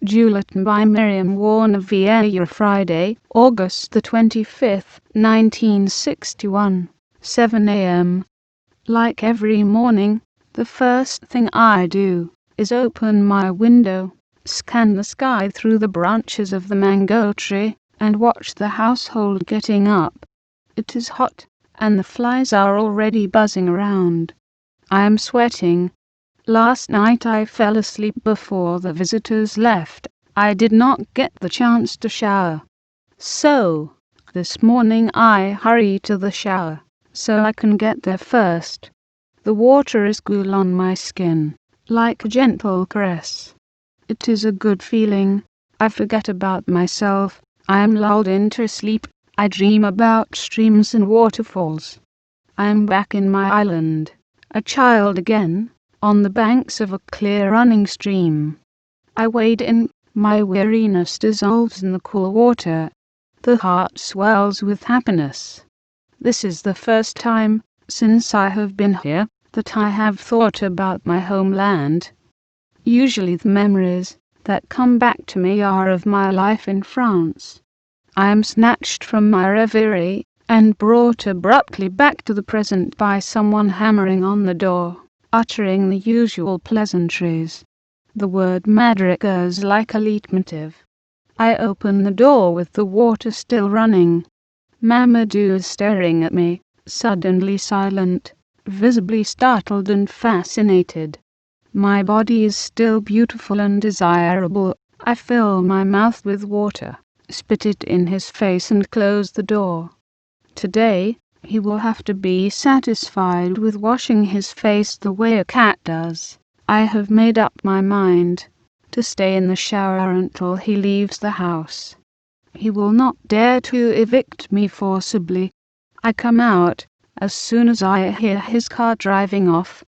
Juletane by Myriam Warner. Vieyra Friday, August the 25th, 1961, 7 a.m. Like every morning, the first thing I do is open my window, scan the sky through the branches of the mango tree, and watch the household getting up. It is hot, and the flies are already buzzing around. I am sweating. Last night I fell asleep before the visitors left. I did not get the chance to shower. So, this morning I hurry to the shower, so I can get there first. The water is cool on my skin, like a gentle caress. It is a good feeling. I forget about myself. I am lulled into sleep. I dream about streams and waterfalls. I am back in my island, a child again, on the banks of a clear running stream. I wade in, my weariness dissolves in the cool water. The heart swells with happiness. This is the first time, since I have been here, that I have thought about my homeland. Usually the memories that come back to me are of my life in France. I am snatched from my reverie and brought abruptly back to the present by someone hammering on the door, uttering the usual pleasantries. The word mad recurs like a leitmotif. I open the door with the water still running. Mamadou is staring at me, suddenly silent, visibly startled and fascinated. My body is still beautiful and desirable. I fill my mouth with water, spit it in his face and close the door. Today, he will have to be satisfied with washing his face the way a cat does. I have made up my mind to stay in the shower until he leaves the house. He will not dare to evict me forcibly. I come out as soon as I hear his car driving off.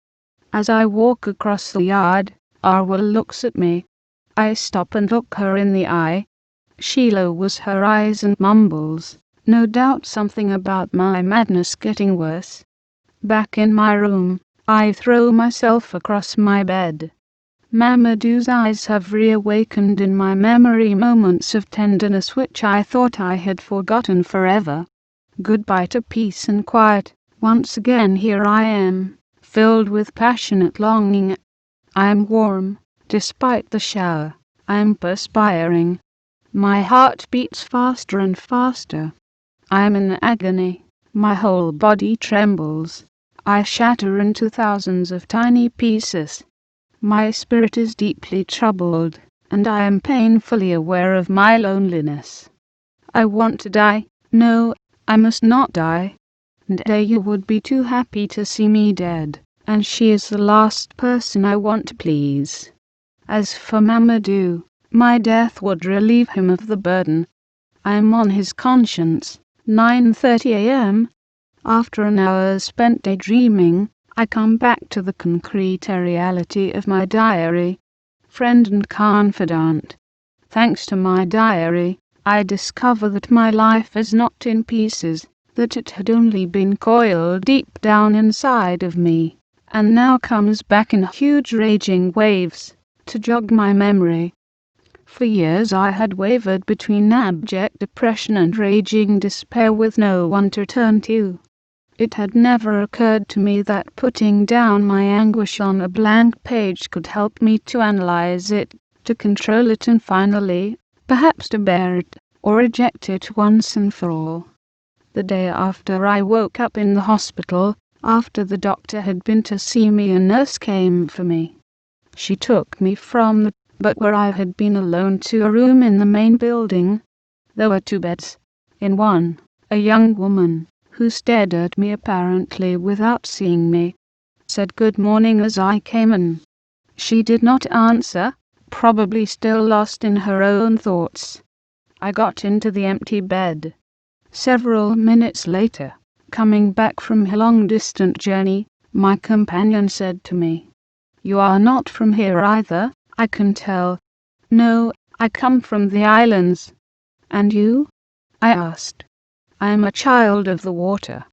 As I walk across the yard, Arwa looks at me. I stop and look her in the eye. She lowers her eyes and mumbles, no doubt something about my madness getting worse. Back in my room, I throw myself across my bed. Mamadou's eyes have reawakened in my memory moments of tenderness which I thought I had forgotten forever. Goodbye to peace and quiet. Once again here I am, filled with passionate longing. I am warm, despite the shower. I am perspiring. My heart beats faster and faster. I am in agony. My whole body trembles. I shatter into thousands of tiny pieces. My spirit is deeply troubled, and I am painfully aware of my loneliness. I want to die. No, I must not die. And you would be too happy to see me dead, and she is the last person I want to please. As for Mamadou, my death would relieve him of the burden. I am on his conscience. 9:30 a.m. After an hour spent daydreaming, I come back to the concrete reality of my diary. Friend and confidant. Thanks to my diary, I discover that my life is not in pieces, that it had only been coiled deep down inside of me, and now comes back in huge raging waves, to jog my memory. For years I had wavered between abject depression and raging despair with no one to turn to. It had never occurred to me that putting down my anguish on a blank page could help me to analyze it, to control it and finally, perhaps to bear it, or reject it once and for all. The day after I woke up in the hospital, after the doctor had been to see me, a nurse came for me. She took me from the but where I had been alone to a room in the main building. There were 2 beds. In one, a young woman, who stared at me apparently without seeing me, said good morning as I came in. She did not answer, probably still lost in her own thoughts. I got into the empty bed. Several minutes later, coming back from a long-distant journey, my companion said to me, "You are not from here either, I can tell." "No, I come from the islands." "And you?" I asked. "I am a child of the water.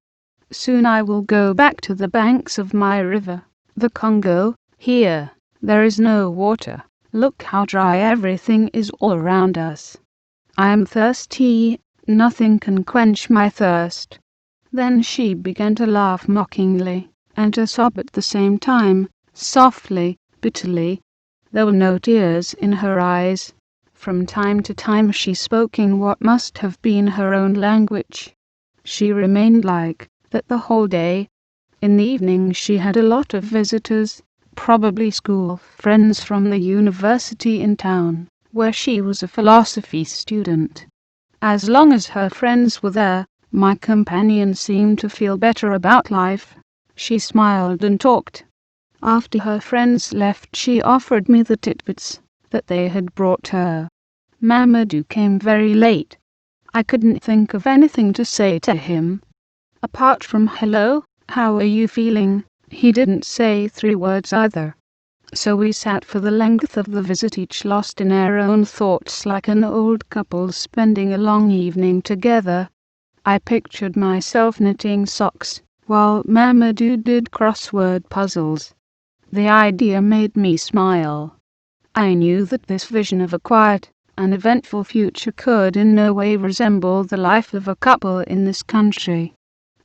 Soon I will go back to the banks of my river, the Congo. Here, there is no water, Look how dry everything is all around us. I am thirsty, nothing can quench my thirst." Then she began to laugh mockingly, and to sob at the same time, softly, bitterly. There were no tears in her eyes. From time to time she spoke in what must have been her own language. She remained like that the whole day. In the evening she had a lot of visitors, probably school friends from the university in town, where she was a philosophy student. As long as her friends were there, my companion seemed to feel better about life. She smiled and talked. After her friends left, she offered me the titbits that they had brought her. Mamadou came very late. I couldn't think of anything to say to him. Apart from "Hello, how are you feeling?" he didn't say 3 words either. So we sat for the length of the visit, each lost in our own thoughts, like an old couple spending a long evening together. I pictured myself knitting socks, while Mamadou did crossword puzzles. The idea made me smile. I knew that this vision of a quiet, uneventful future could in no way resemble the life of a couple in this country.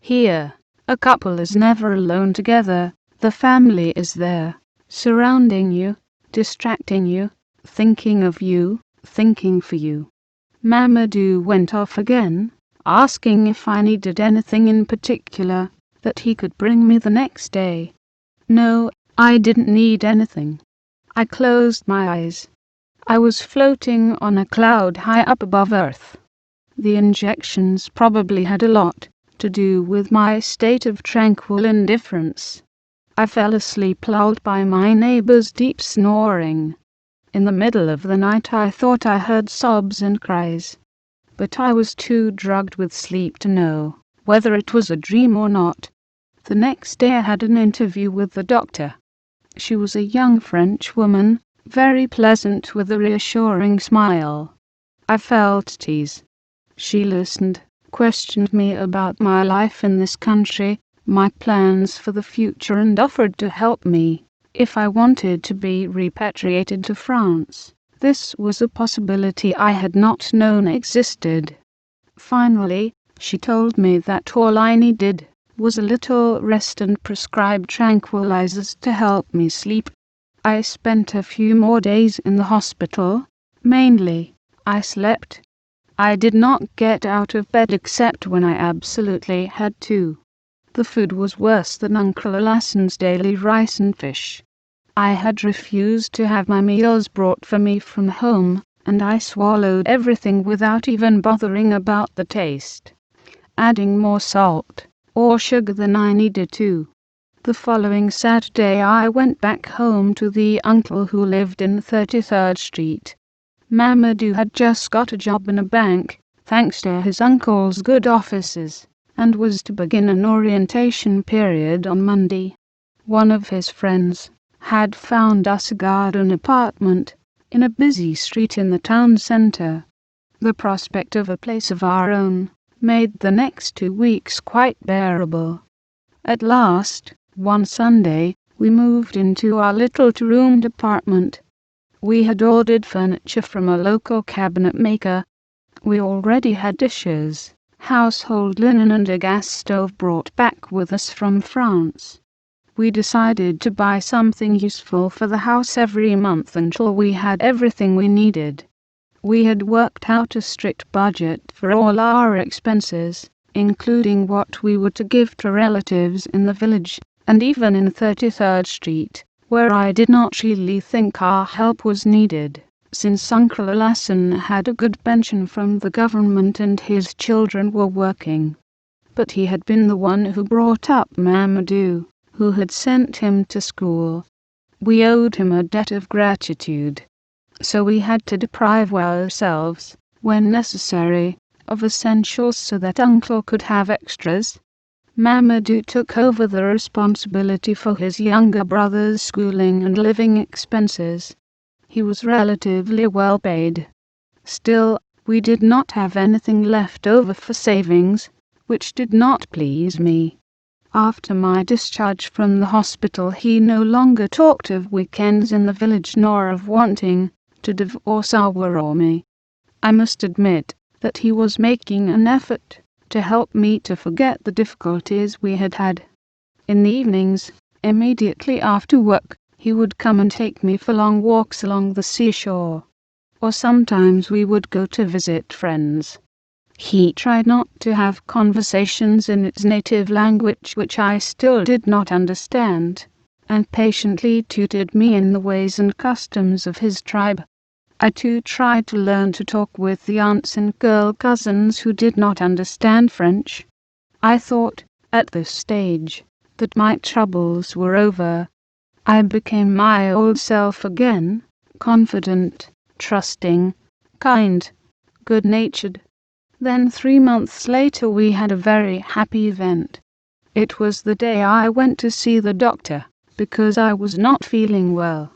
Here, a couple is never alone together. The family is there, surrounding you, distracting you, thinking of you, thinking for you. Mamadou went off again, asking if I needed anything in particular, that he could bring me the next day. No, I didn't need anything. I closed my eyes. I was floating on a cloud high up above Earth. The injections probably had a lot to do with my state of tranquil indifference. I fell asleep lulled by my neighbor's deep snoring. In the middle of the night I thought I heard sobs and cries, but I was too drugged with sleep to know whether it was a dream or not. The next day I had an interview with the doctor. She was a young French woman, very pleasant, with a reassuring smile. I felt at ease. She listened, questioned me about my life in this country, my plans for the future, and offered to help me if I wanted to be repatriated to France. This was a possibility I had not known existed. Finally, she told me that all I needed was a little rest and prescribed tranquilizers to help me sleep. I spent a few more days in the hospital. Mainly, I slept. I did not get out of bed except when I absolutely had to. The food was worse than Uncle Alassan's daily rice and fish. I had refused to have my meals brought for me from home, and I swallowed everything without even bothering about the taste, adding more salt or sugar than I needed to. The following Saturday I went back home to the uncle who lived in 33rd Street. Mamadou had just got a job in a bank, thanks to his uncle's good offices, and was to begin an orientation period on Monday. One of his friends had found us a garden apartment in a busy street in the town centre. The prospect of a place of our own made the next 2 weeks quite bearable. At last, one Sunday, we moved into our little 2-roomed apartment. We had ordered furniture from a local cabinet maker. We already had dishes, household linen, and a gas stove brought back with us from France. We decided to buy something useful for the house every month until we had everything we needed. We had worked out a strict budget for all our expenses, including what we were to give to relatives in the village, and even in 33rd Street, where I did not really think our help was needed, since Uncle Alassan had a good pension from the government and his children were working. But he had been the one who brought up Mamadou, who had sent him to school. We owed him a debt of gratitude. So we had to deprive ourselves, when necessary, of essentials so that Uncle could have extras. Mamadou took over the responsibility for his younger brother's schooling and living expenses. He was relatively well paid. Still, we did not have anything left over for savings, which did not please me. After my discharge from the hospital, he no longer talked of weekends in the village nor of wanting to divorce our or me. I must admit that he was making an effort to help me to forget the difficulties we had had. In the evenings, immediately after work, he would come and take me for long walks along the seashore. Or sometimes we would go to visit friends. He tried not to have conversations in its native language, which I still did not understand, and patiently tutored me in the ways and customs of his tribe. I too tried to learn to talk with the aunts and girl cousins who did not understand French. I thought, at this stage, that my troubles were over. I became my old self again, confident, trusting, kind, good-natured. Then 3 months later we had a very happy event. It was the day I went to see the doctor, because I was not feeling well.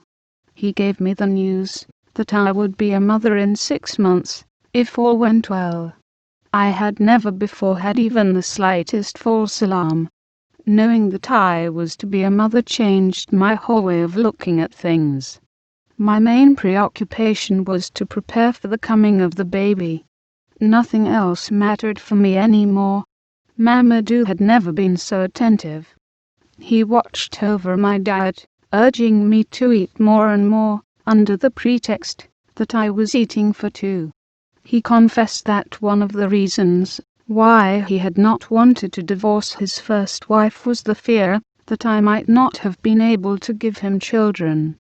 He gave me the news that I would be a mother in 6 months, if all went well. I had never before had even the slightest false alarm. Knowing that I was to be a mother changed my whole way of looking at things. My main preoccupation was to prepare for the coming of the baby. Nothing else mattered for me anymore. Mamadou had never been so attentive. He watched over my diet, urging me to eat more and more, under the pretext that I was eating for two. He confessed that one of the reasons why he had not wanted to divorce his first wife was the fear that I might not have been able to give him children.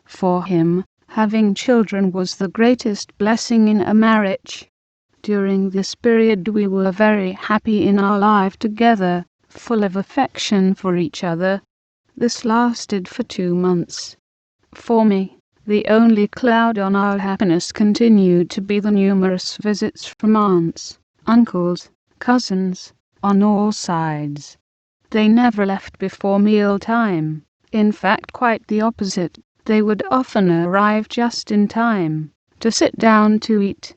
For him, having children was the greatest blessing in a marriage. During this period we were very happy in our life together, full of affection for each other. This lasted for 2 months. For me, the only cloud on our happiness continued to be the numerous visits from aunts, uncles, cousins, on all sides. They never left before meal time. In fact, quite the opposite. They would often arrive just in time to sit down to eat.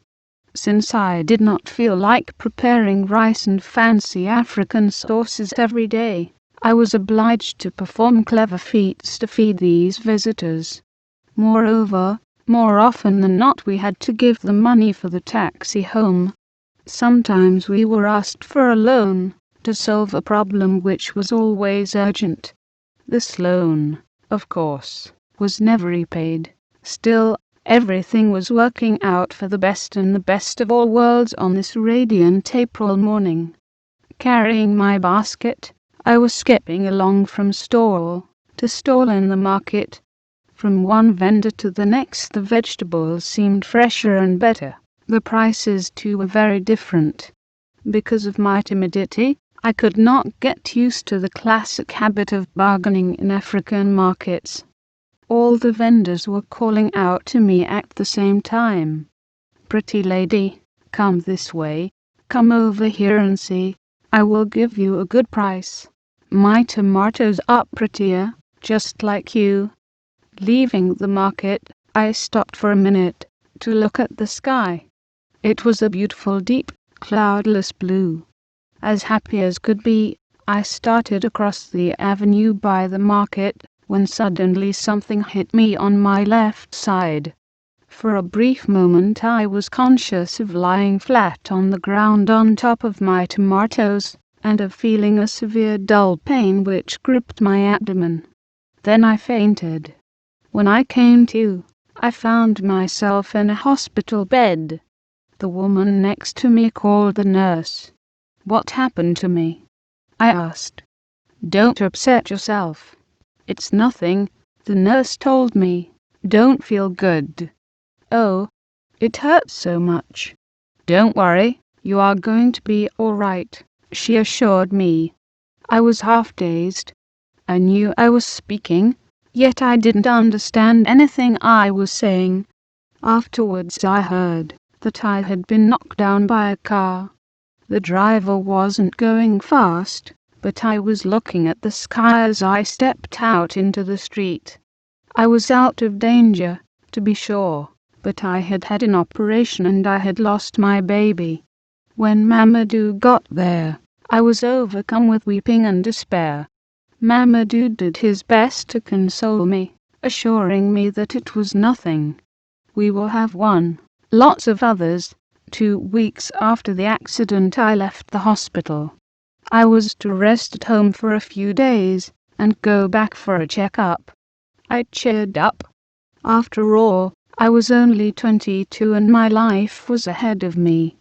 Since I did not feel like preparing rice and fancy African sauces every day, I was obliged to perform clever feats to feed these visitors. Moreover, more often than not we had to give them money for the taxi home. Sometimes we were asked for a loan to solve a problem which was always urgent. This loan, of course, was never repaid. Still, everything was working out for the best in the best of all worlds on this radiant April morning. Carrying my basket, I was skipping along from stall to stall in the market. From one vendor to the next the vegetables seemed fresher and better. The prices too were very different. Because of my timidity, I could not get used to the classic habit of bargaining in African markets. All the vendors were calling out to me at the same time. "Pretty lady, come this way. Come over here and see. I will give you a good price. My tomatoes are prettier, just like you." Leaving the market, I stopped for a minute to look at the sky. It was a beautiful deep, cloudless blue. As happy as could be, I started across the avenue by the market, when suddenly something hit me on my left side. For a brief moment I was conscious of lying flat on the ground on top of my tomatoes, and of feeling a severe dull pain which gripped my abdomen. Then I fainted. When I came to, I found myself in a hospital bed. The woman next to me called the nurse. "What happened to me?" I asked. "Don't upset yourself. It's nothing," the nurse told me. "Don't feel good." "Oh, it hurts so much." "Don't worry, you are going to be all right," she assured me. I was half dazed. I knew I was speaking, yet I didn't understand anything I was saying. Afterwards I heard that I had been knocked down by a car. The driver wasn't going fast, but I was looking at the sky as I stepped out into the street. I was out of danger, to be sure, but I had had an operation and I had lost my baby. When Mamadou got there, I was overcome with weeping and despair. Mamadou did his best to console me, assuring me that it was nothing. We will have one, lots of others. 2 weeks after the accident I left the hospital. I was to rest at home for a few days and go back for a checkup. I cheered up. After all, I was only 22 and my life was ahead of me.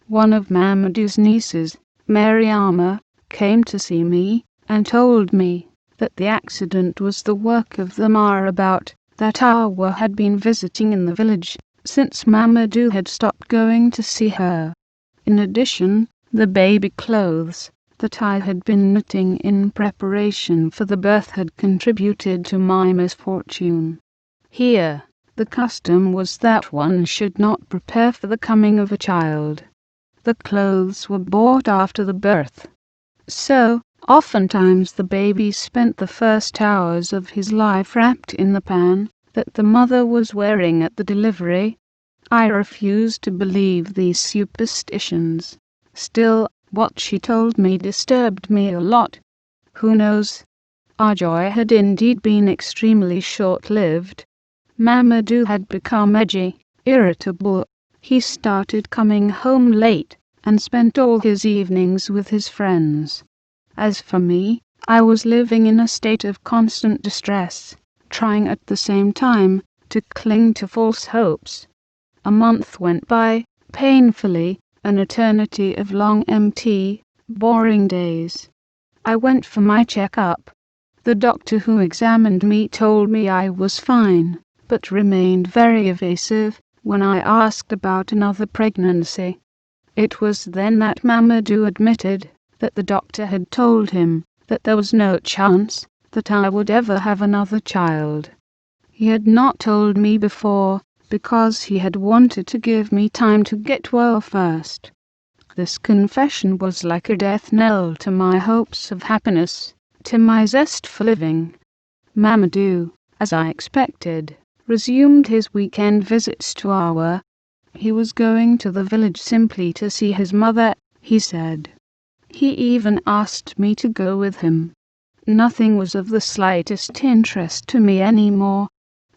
One of Mamadou's nieces, Myriam, came to see me and told me that the accident was the work of the marabout that Awa had been visiting in the village since Mamadou had stopped going to see her. In addition, the baby clothes that I had been knitting in preparation for the birth had contributed to my misfortune. Here, the custom was that one should not prepare for the coming of a child. The clothes were bought after the birth. So, oftentimes the baby spent the first hours of his life wrapped in the pan that the mother was wearing at the delivery. I refused to believe these superstitions. Still, what she told me disturbed me a lot. Who knows? Our joy had indeed been extremely short-lived. Mamadou had become edgy, irritable. He started coming home late and spent all his evenings with his friends. As for me, I was living in a state of constant distress, trying at the same time to cling to false hopes. A month went by, painfully, an eternity of long empty, boring days. I went for my checkup. The doctor who examined me told me I was fine, but remained very evasive when I asked about another pregnancy. It was then that Mamadou admitted that the doctor had told him that there was no chance that I would ever have another child. He had not told me before because he had wanted to give me time to get well first. This confession was like a death knell to my hopes of happiness, to my zest for living. Mamadou, as I expected, resumed his weekend visits to Awa. He was going to the village simply to see his mother, he said. He even asked me to go with him. Nothing was of the slightest interest to me anymore.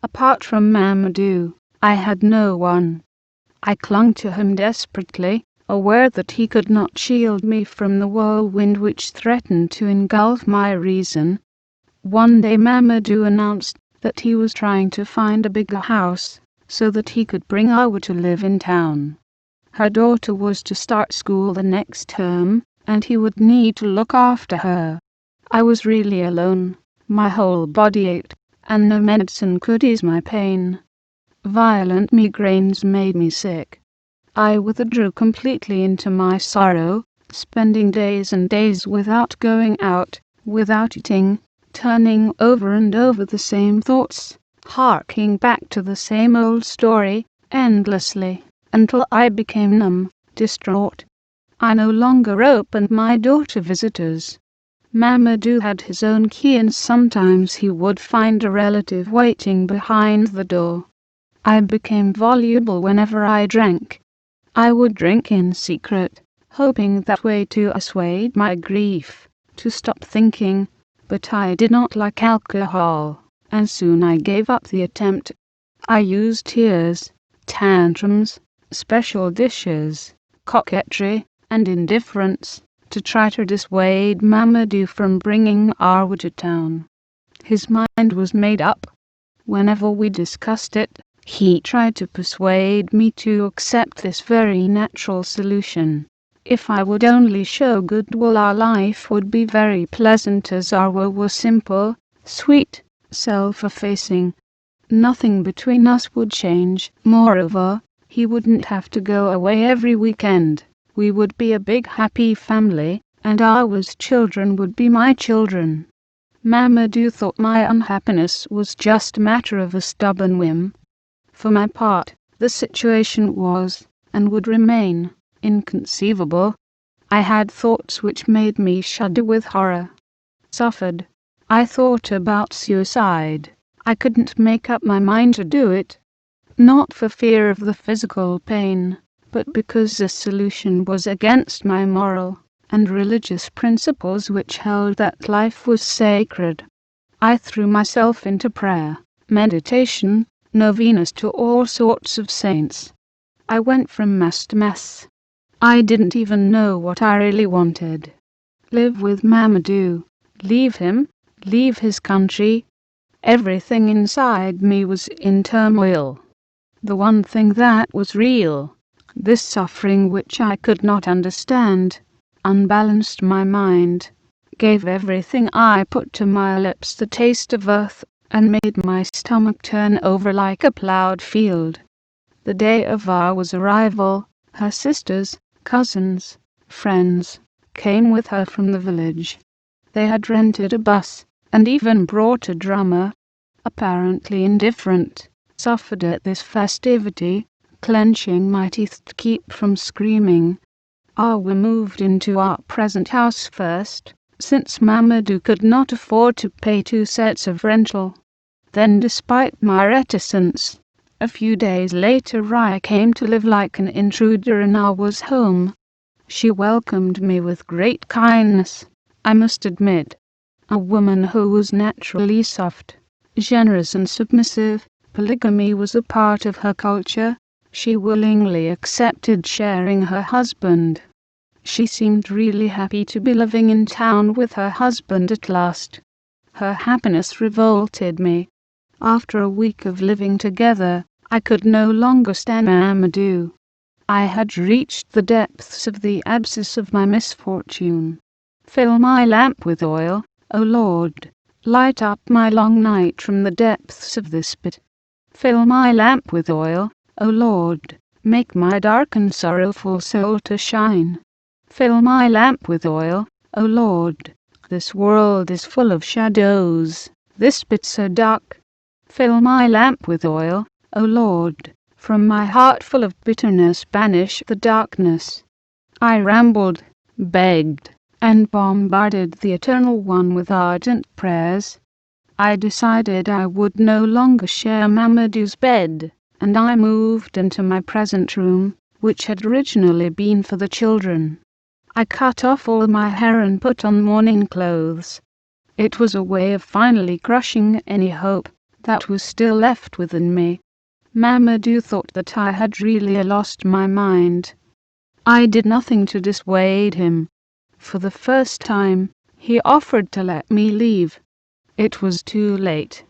Apart from Mamadou, I had no one. I clung to him desperately, aware that he could not shield me from the whirlwind which threatened to engulf my reason. One day Mamadou announced that he was trying to find a bigger house so that he could bring Awa to live in town. Her daughter was to start school the next term, and he would need to look after her. I was really alone. My whole body ached, and no medicine could ease my pain. Violent migraines made me sick. I withdrew completely into my sorrow, spending days and days without going out, without eating, turning over and over the same thoughts, harking back to the same old story, endlessly, until I became numb, distraught. I no longer opened my door to visitors. Mamadou had his own key and sometimes he would find a relative waiting behind the door. I became voluble whenever I drank. I would drink in secret, hoping that way to assuage my grief, to stop thinking, but I did not like alcohol, and soon I gave up the attempt. I used tears, tantrums, special dishes, coquetry, and indifference to try to dissuade Mamadou from bringing Awa to town. His mind was made up. Whenever we discussed it, he tried to persuade me to accept this very natural solution. If I would only show goodwill, our life would be very pleasant, as Awa was simple, sweet, self-effacing. Nothing between us would change. Moreover, he wouldn't have to go away every weekend. We would be a big happy family, and Awa's children would be my children. Mamadou thought my unhappiness was just a matter of a stubborn whim. For my part, the situation was, and would remain, inconceivable. I had thoughts which made me shudder with horror. Suffered. I thought about suicide. I couldn't make up my mind to do it. Not for fear of the physical pain, but because the solution was against my moral, and religious principles which held that life was sacred. I threw myself into prayer, meditation, novenas to all sorts of saints. I went from mass to mass. I didn't even know what I really wanted. Live with Mamadou, leave him, leave his country. Everything inside me was in turmoil. The one thing that was real, this suffering which I could not understand, unbalanced my mind, gave everything I put to my lips the taste of earth, and made my stomach turn over like a ploughed field. The day of Vieyra's arrival, her sisters, cousins, friends, came with her from the village. They had rented a bus, and even brought a drummer. Apparently indifferent, suffered at this festivity, clenching my teeth to keep from screaming. We moved into our present house first, since Mamadou could not afford to pay 2 sets of rental. Then, despite my reticence, a few days later I came to live like an intruder in our home. She welcomed me with great kindness, I must admit. A woman who was naturally soft, generous and submissive, polygamy was a part of her culture. She willingly accepted sharing her husband. She seemed really happy to be living in town with her husband at last. Her happiness revolted me. After a week of living together, I could no longer stand Mamadou. I had reached the depths of the abyss of my misfortune. Fill my lamp with oil, O Lord. Light up my long night from the depths of this pit. Fill my lamp with oil, O Lord. Make my dark and sorrowful soul to shine. Fill my lamp with oil, O Lord. This world is full of shadows, this pit so dark. Fill my lamp with oil, O Lord. From my heart full of bitterness banish the darkness. I rambled, begged, and bombarded the Eternal One with ardent prayers. I decided I would no longer share Mamadou's bed, and I moved into my present room, which had originally been for the children. I cut off all my hair and put on mourning clothes. It was a way of finally crushing any hope that was still left within me. Mamadou thought that I had really lost my mind. I did nothing to dissuade him. For the first time, he offered to let me leave. It was too late.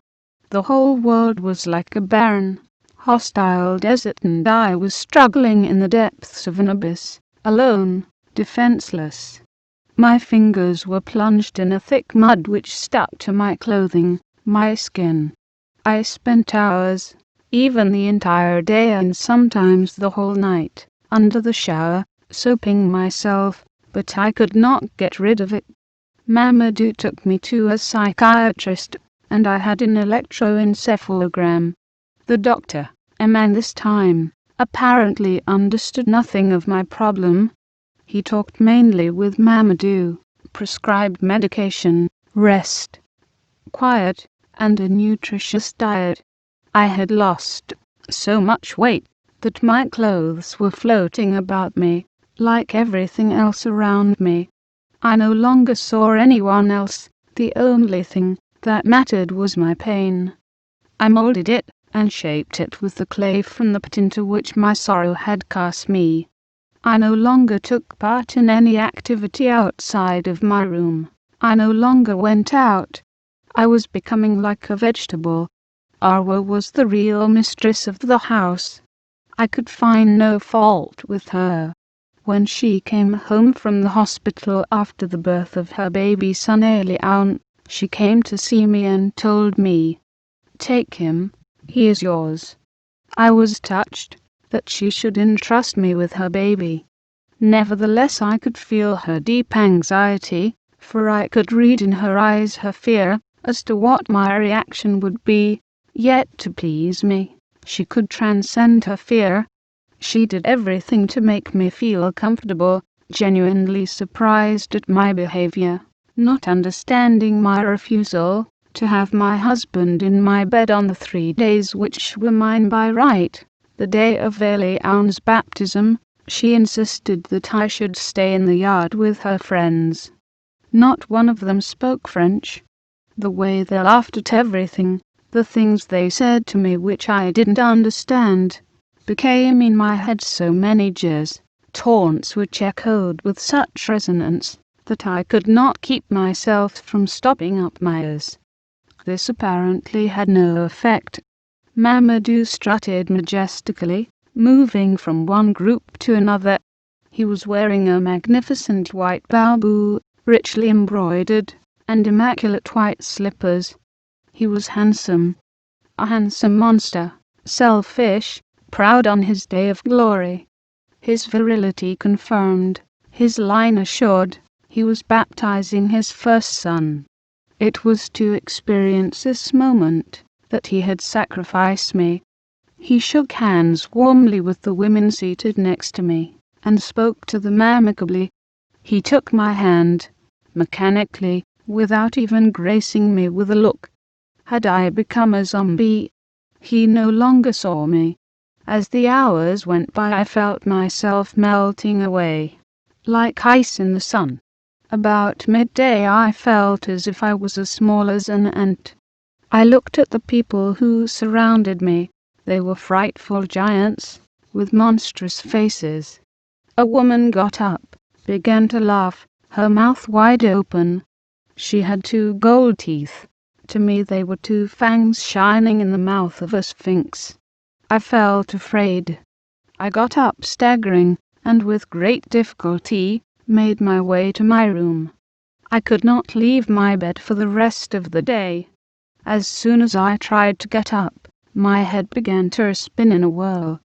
The whole world was like a barren, hostile desert, and I was struggling in the depths of an abyss, alone, defenseless. My fingers were plunged in a thick mud which stuck to my clothing, my skin. I spent hours, even the entire day and sometimes the whole night, under the shower, soaping myself, but I could not get rid of it. Mamadou took me to a psychiatrist, and I had an electroencephalogram. The doctor, a man this time, apparently understood nothing of my problem. He talked mainly with Mamadou, prescribed medication, rest, quiet, and a nutritious diet. I had lost so much weight that my clothes were floating about me, like everything else around me. I no longer saw anyone else. The only thing that mattered was my pain. I molded it and shaped it with the clay from the pit into which my sorrow had cast me. I no longer took part in any activity outside of my room. I no longer went out. I was becoming like a vegetable. Arwa was the real mistress of the house. I could find no fault with her. When she came home from the hospital after the birth of her baby son Helene, she came to see me and told me, "Take him, he is yours." I was touched that she should entrust me with her baby. Nevertheless, I could feel her deep anxiety, for I could read in her eyes her fear as to what my reaction would be. Yet, to please me, she could transcend her fear. She did everything to make me feel comfortable, genuinely surprised at my behavior, not understanding my refusal to have my husband in my bed on the 3 days which were mine by right. The day of Helene's baptism, She insisted that I should stay in the yard with her friends. Not one of them spoke French. The way they laughed at everything, the things they said to me which I didn't understand, became in my head so many jeers, taunts which echoed with such resonance that I could not keep myself from stopping up my ears. This apparently had no effect. Mamadou strutted majestically, moving from one group to another. He was wearing a magnificent white bamboo, richly embroidered, and immaculate white slippers. He was handsome, a handsome monster, selfish, proud on his day of glory. His virility confirmed, his line assured, he was baptizing his first son. It was to experience this moment that he had sacrificed me. He shook hands warmly with the women seated next to me, and spoke to them amicably. He took my hand, mechanically, without even gracing me with a look. Had I become a zombie? He no longer saw me. As the hours went by, I felt myself melting away, like ice in the sun. About midday I felt as if I was as small as an ant. I looked at the people who surrounded me. They were frightful giants, with monstrous faces. A woman got up, began to laugh, her mouth wide open. She had 2 gold teeth. To me they were 2 fangs shining in the mouth of a sphinx. I felt afraid. I got up staggering, and with great difficulty made my way to my room. I could not leave my bed for the rest of the day. As soon as I tried to get up, my head began to spin in a whirl.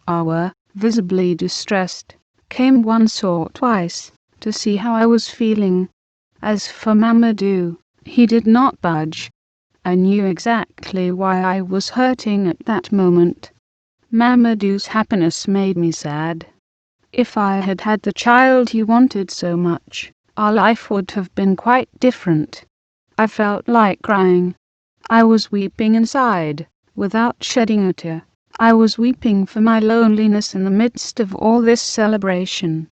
Awa, visibly distressed, came once or twice to see how I was feeling. As for Mamadou, he did not budge. I knew exactly why I was hurting at that moment. Mamadou's happiness made me sad. If I had had the child he wanted so much, our life would have been quite different. I felt like crying. I was weeping inside, without shedding a tear. I was weeping for my loneliness in the midst of all this celebration.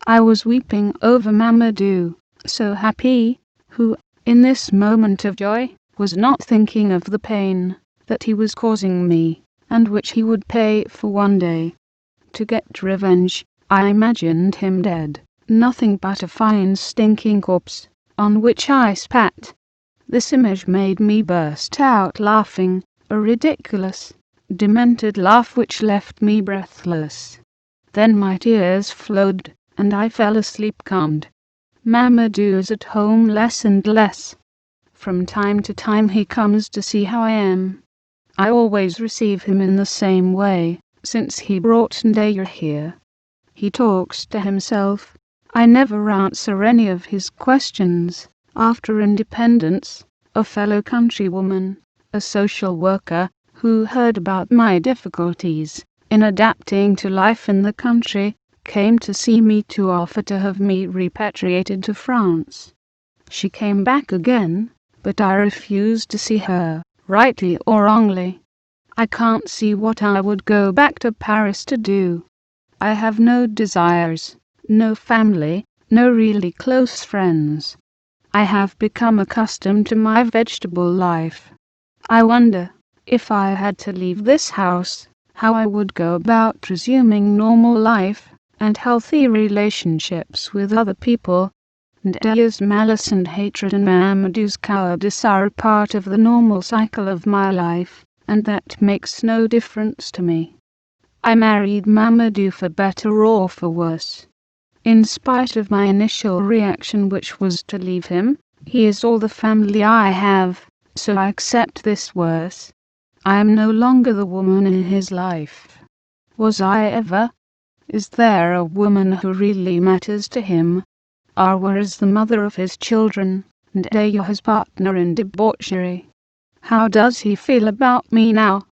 I was weeping over Mamadou, so happy, who, in this moment of joy, was not thinking of the pain that he was causing me, and which he would pay for one day. To get revenge, I imagined him dead, nothing but a fine stinking corpse, on which I spat. This image made me burst out laughing, a ridiculous, demented laugh which left me breathless. Then my tears flowed, and I fell asleep calmed. Mamadou is at home less and less. From time to time he comes to see how I am. I always receive him in the same way, since he brought Vieyra here. He talks to himself. I never answer any of his questions. After independence, a fellow countrywoman, a social worker, who heard about my difficulties in adapting to life in the country, came to see me to offer to have me repatriated to France. She came back again, but I refused to see her, rightly or wrongly. I can't see what I would go back to Paris to do. I have no desires, no family, no really close friends. I have become accustomed to my vegetable life. I wonder, if I had to leave this house, how I would go about resuming normal life and healthy relationships with other people. Vieyra's malice and hatred and Mamadou's cowardice are a part of the normal cycle of my life, and that makes no difference to me. I married Mamadou for better or for worse. In spite of my initial reaction, which was to leave him, he is all the family I have, so I accept this worse. I am no longer the woman in his life. Was I ever? Is there a woman who really matters to him? Awa is the mother of his children, and Vieyra his partner in debauchery. How does he feel about me now?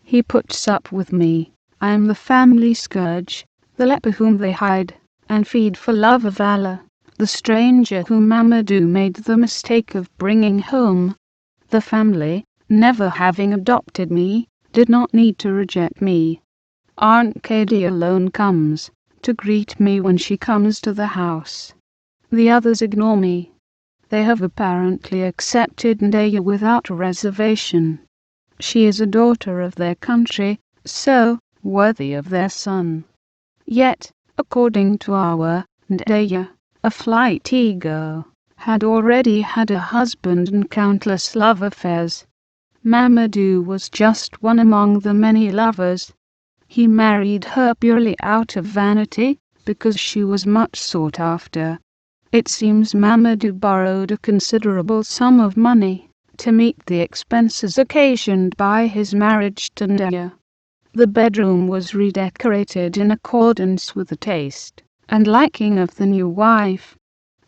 He puts up with me. I am the family scourge, the leper whom they hide and feed for love of Allah, the stranger whom Mamadou made the mistake of bringing home. The family, never having adopted me, did not need to reject me. Aunt Katie alone comes, to greet me when she comes to the house. The others ignore me. They have apparently accepted Vieyra without reservation. She is a daughter of their country, so worthy of their son. Yet, according to our Vieyra, a flighty girl, had already had a husband and countless love affairs. Mamadou was just one among the many lovers. He married her purely out of vanity, because she was much sought after. It seems Mamadou borrowed a considerable sum of money to meet the expenses occasioned by his marriage to Vieyra. The bedroom was redecorated in accordance with the taste and liking of the new wife.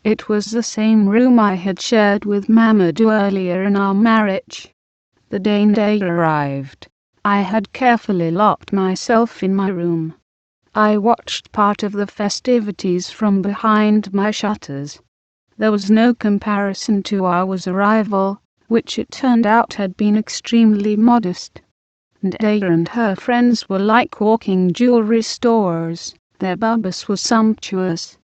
It was the same room I had shared with Mamadou earlier in our marriage. The day Vieyra arrived, I had carefully locked myself in my room. I watched part of the festivities from behind my shutters. There was no comparison to our arrival, which it turned out had been extremely modest. Vieyra and her friends were like walking jewelry stores. Their bubbles were sumptuous.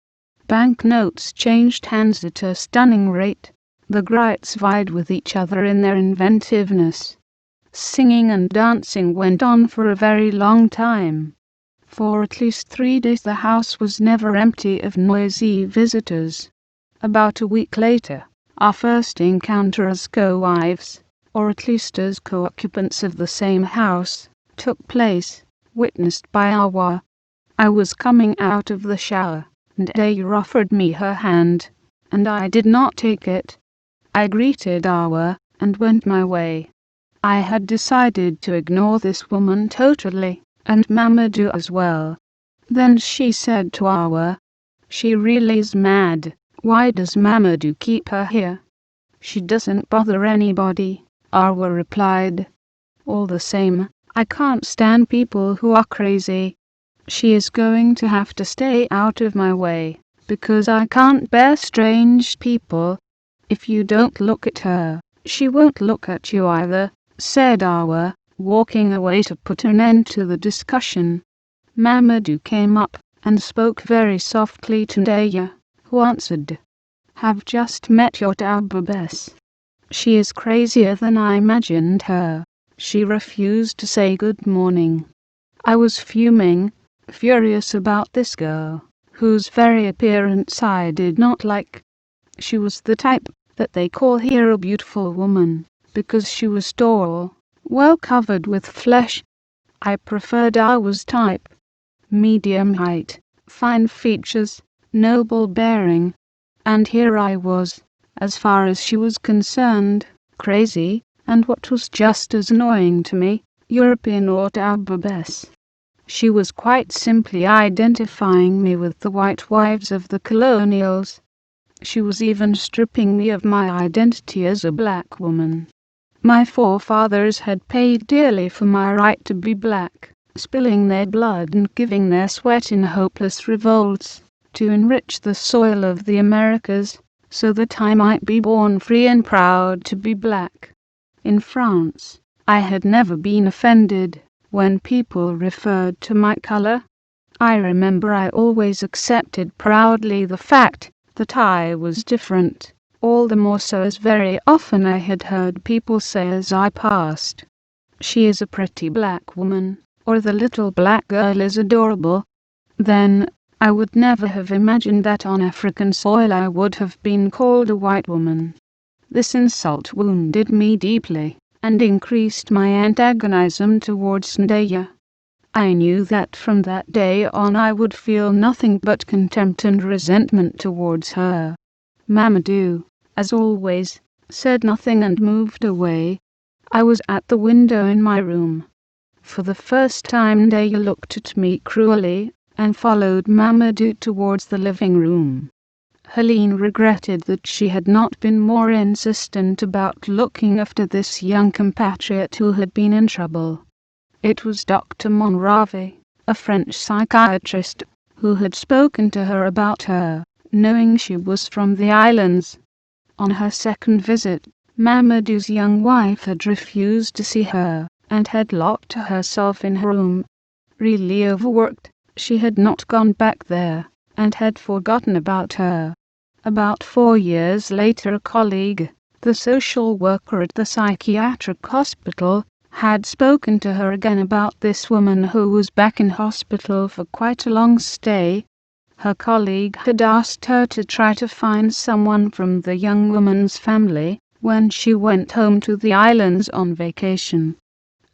Banknotes changed hands at a stunning rate. The Grites vied with each other in their inventiveness. Singing and dancing went on for a very long time. For at least 3 days the house was never empty of noisy visitors. About a week later, our first encounter as co-wives, or at least as co-occupants of the same house, took place, witnessed by Awa. I was coming out of the shower, and Vieyra offered me her hand, and I did not take it. I greeted Awa, and went my way. I had decided to ignore this woman totally, and Mamadou as well. Then she said to Awa, "She really is mad. Why does Mamadou keep her here?" "She doesn't bother anybody," Awa replied. "All the same, I can't stand people who are crazy. She is going to have to stay out of my way, because I can't bear strange people. If you don't look at her, she won't look at you either," said Awa, walking away to put an end to the discussion. Mamadou came up and spoke very softly to Vieyra, who answered, "Have just met your abbess. She is crazier than I imagined her. She refused to say good morning." I was furious about this girl, whose very appearance I did not like. She was the type that they call here a beautiful woman, because she was tall, well covered with flesh. I preferred Awa's type: medium height, fine features, noble bearing. And here I was, as far as she was concerned, crazy, and what was just as annoying to me, European or abbess. She was quite simply identifying me with the white wives of the colonials. She was even stripping me of my identity as a black woman. My forefathers had paid dearly for my right to be black, spilling their blood and giving their sweat in hopeless revolts, to enrich the soil of the Americas, so that I might be born free and proud to be black. In France, I had never been offended when people referred to my color. I remember I always accepted proudly the fact that I was different, all the more so as very often I had heard people say as I passed, "She is a pretty black woman," or "the little black girl is adorable." Then, I would never have imagined that on African soil I would have been called a white woman. This insult wounded me deeply, and increased my antagonism towards Vieyra. I knew that from that day on I would feel nothing but contempt and resentment towards her. Mamadou, as always, said nothing and moved away. I was at the window in my room. For the first time Vieyra looked at me cruelly, and followed Mamadou towards the living room. Helene regretted that she had not been more insistent about looking after this young compatriot who had been in trouble. It was Dr. Monrave, a French psychiatrist, who had spoken to her about her, knowing she was from the islands. On her second visit, Mamadou's young wife had refused to see her, and had locked herself in her room. Really overworked, She had not gone back there, and had forgotten about her. About 4 years later, a colleague, the social worker at the psychiatric hospital, had spoken to her again about this woman who was back in hospital for quite a long stay. Her colleague had asked her to try to find someone from the young woman's family when she went home to the islands on vacation.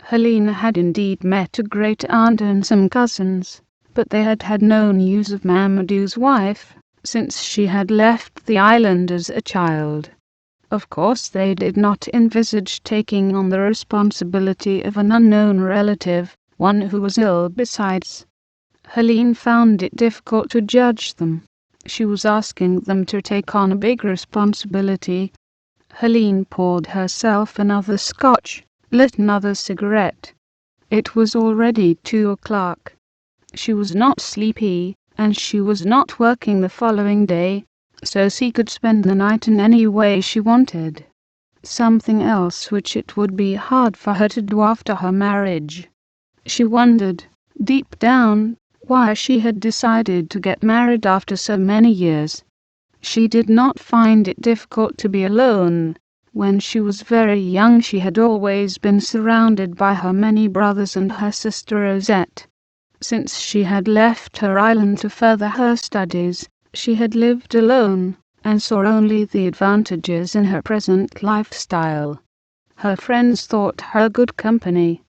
Helene had indeed met a great-aunt and some cousins, but they had had no news of Mamadou's wife since she had left the island as a child. Of course, they did not envisage taking on the responsibility of an unknown relative, one who was ill besides. Helene found it difficult to judge them. She was asking them to take on a big responsibility. Helene poured herself another scotch, lit another cigarette. It was already 2 o'clock. She was not sleepy, and she was not working the following day, so she could spend the night in any way she wanted. Something else which it would be hard for her to do after her marriage. She wondered, deep down, why she had decided to get married after so many years. She did not find it difficult to be alone. When she was very young, she had always been surrounded by her many brothers and her sister Rosette. Since she had left her island to further her studies, she had lived alone, and saw only the advantages in her present lifestyle. Her friends thought her good company.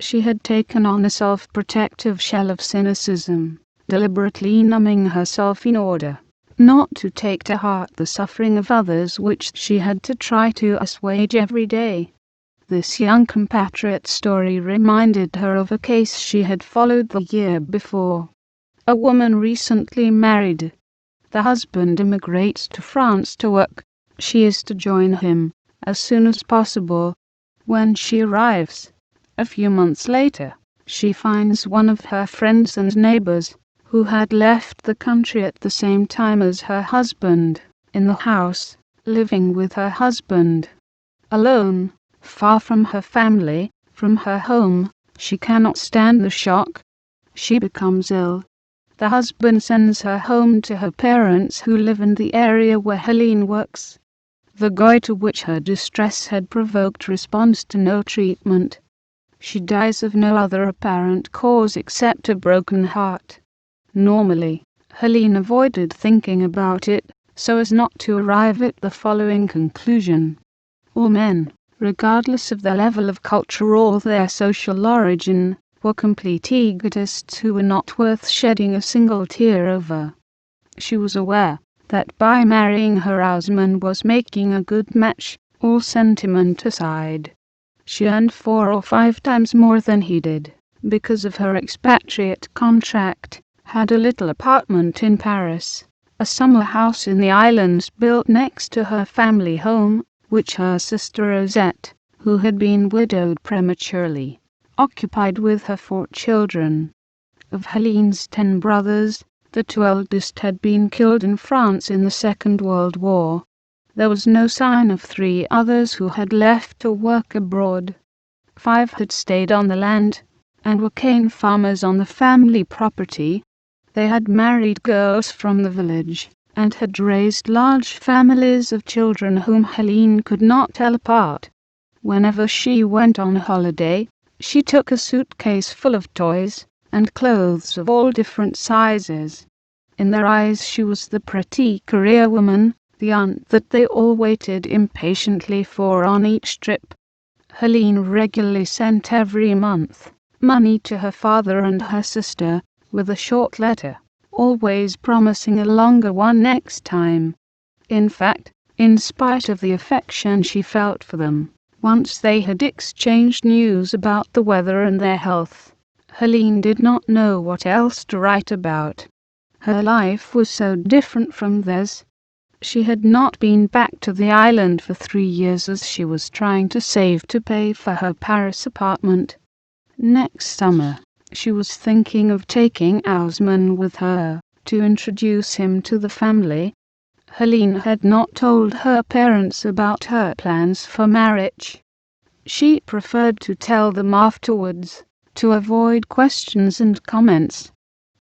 She had taken on a self-protective shell of cynicism, deliberately numbing herself in order not to take to heart the suffering of others which she had to try to assuage every day. This young compatriot's story reminded her of a case she had followed the year before. A woman recently married. The husband immigrates to France to work. She is to join him as soon as possible. When she arrives, a few months later, she finds one of her friends and neighbors, who had left the country at the same time as her husband, in the house, living with her husband. Alone, far from her family, from her home, she cannot stand the shock. She becomes ill. The husband sends her home to her parents who live in the area where Helene works. The gout to which her distress had provoked responds to no treatment. She dies of no other apparent cause except a broken heart. Normally, Helene avoided thinking about it so as not to arrive at the following conclusion. All men, regardless of their level of culture or their social origin, were complete egotists who were not worth shedding a single tear over. She was aware that by marrying her husband was making a good match, all sentiment aside. She earned 4 or 5 times more than he did, because of her expatriate contract, had a little apartment in Paris, a summer house in the islands built next to her family home, which her sister Rosette, who had been widowed prematurely, occupied with her 4 children. Of Helene's 10 brothers, the 2 eldest had been killed in France in the Second World War. There was no sign of 3 others who had left to work abroad. 5 had stayed on the land, and were cane farmers on the family property. They had married girls from the village, and had raised large families of children whom Helene could not tell apart. Whenever she went on holiday, she took a suitcase full of toys and clothes of all different sizes. In their eyes she was the pretty career woman, the aunt that they all waited impatiently for on each trip. Helene regularly sent every month money to her father and her sister, with a short letter, always promising a longer one next time. In fact, in spite of the affection she felt for them, once they had exchanged news about the weather and their health, Helene did not know what else to write about. Her life was so different from theirs. She had not been back to the island for 3 years as she was trying to save to pay for her Paris apartment. Next summer, she was thinking of taking Ausman with her, to introduce him to the family. Helene had not told her parents about her plans for marriage. She preferred to tell them afterwards, to avoid questions and comments.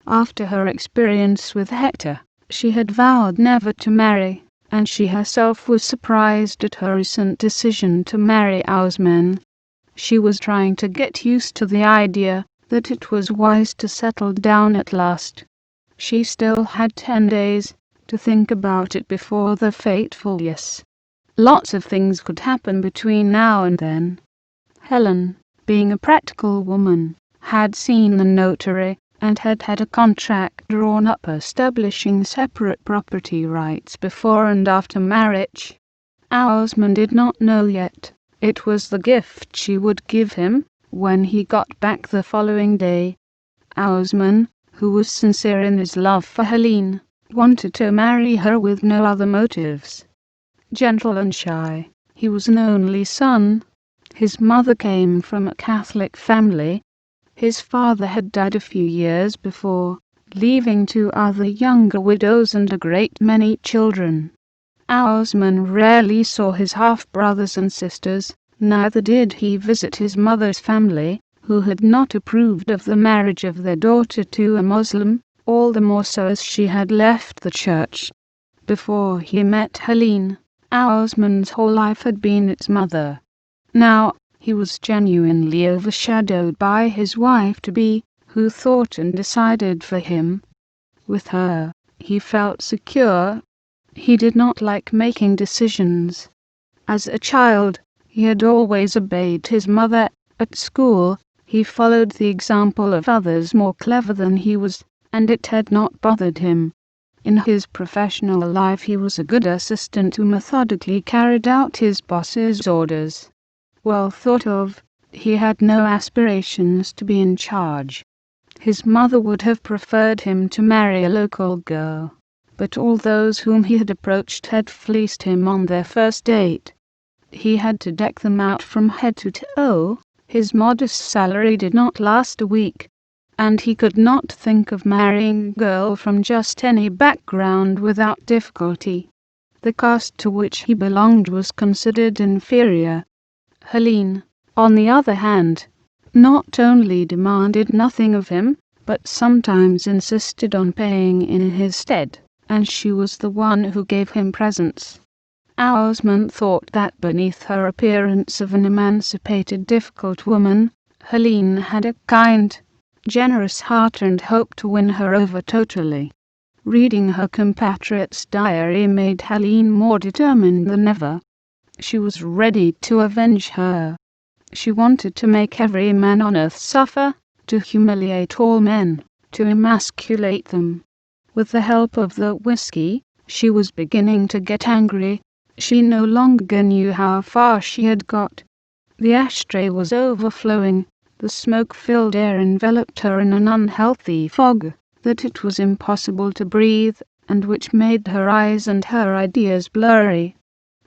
After her experience with Hector, she had vowed never to marry, and she herself was surprised at her recent decision to marry Ausman. She was trying to get used to the idea that it was wise to settle down at last. She still had 10 days to think about it before the fateful yes. Lots of things could happen between now and then. Helen, being a practical woman, had seen the notary and had had a contract drawn up establishing separate property rights before and after marriage. Ausman did not know yet. It was the gift she would give him when he got back the following day. Ausman, who was sincere in his love for Helene, wanted to marry her with no other motives. Gentle and shy, he was an only son. His mother came from a Catholic family. His father had died a few years before, leaving 2 other younger widows and a great many children. Ausman rarely saw his half-brothers and sisters, neither did he visit his mother's family, who had not approved of the marriage of their daughter to a Muslim, all the more so as she had left the church. Before he met Helene, Ausman's whole life had been its mother. Now, he was genuinely overshadowed by his wife-to-be, who thought and decided for him. With her, he felt secure. He did not like making decisions. As a child, he had always obeyed his mother. At school, he followed the example of others more clever than he was, and it had not bothered him. In his professional life he was a good assistant who methodically carried out his boss's orders. Well thought of, he had no aspirations to be in charge. His mother would have preferred him to marry a local girl, but all those whom he had approached had fleeced him on their first date. He had to deck them out from head to toe. His modest salary did not last a week, and he could not think of marrying a girl from just any background without difficulty. The caste to which he belonged was considered inferior. Helene, on the other hand, not only demanded nothing of him, but sometimes insisted on paying in his stead, and she was the one who gave him presents. Ausman thought that beneath her appearance of an emancipated, difficult woman, Helene had a kind, generous heart and hoped to win her over totally. Reading her compatriot's diary made Helene more determined than ever. She was ready to avenge her. She wanted to make every man on earth suffer, to humiliate all men, to emasculate them. With the help of the whiskey, she was beginning to get angry. She no longer knew how far she had got. The ashtray was overflowing. The smoke-filled air enveloped her in an unhealthy fog that it was impossible to breathe, and which made her eyes and her ideas blurry.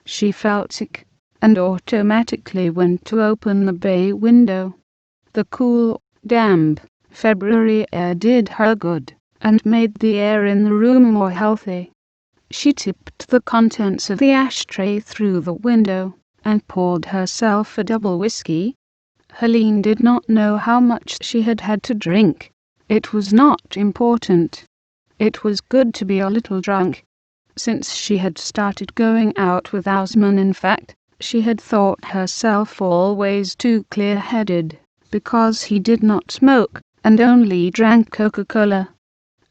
She felt sick, and automatically went to open the bay window. The cool, damp February air did her good, and made the air in the room more healthy. She tipped the contents of the ashtray through the window, and poured herself a double whiskey. Helene did not know how much she had had to drink. It was not important. It was good to be a little drunk. Since she had started going out with Ausman, in fact, she had thought herself always too clear-headed, because he did not smoke, and only drank Coca-Cola.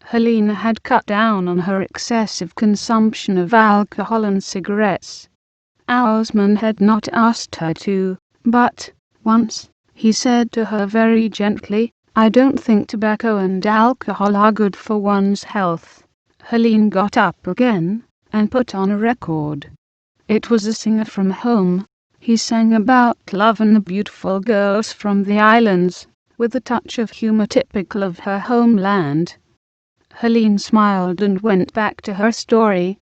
Helene had cut down on her excessive consumption of alcohol and cigarettes. Ausman had not asked her to, but, once, he said to her very gently, "I don't think tobacco and alcohol are good for one's health." Helene got up again, and put on a record. It was a singer from home. He sang about love and the beautiful girls from the islands, with a touch of humour typical of her homeland. Helene smiled and went back to her story.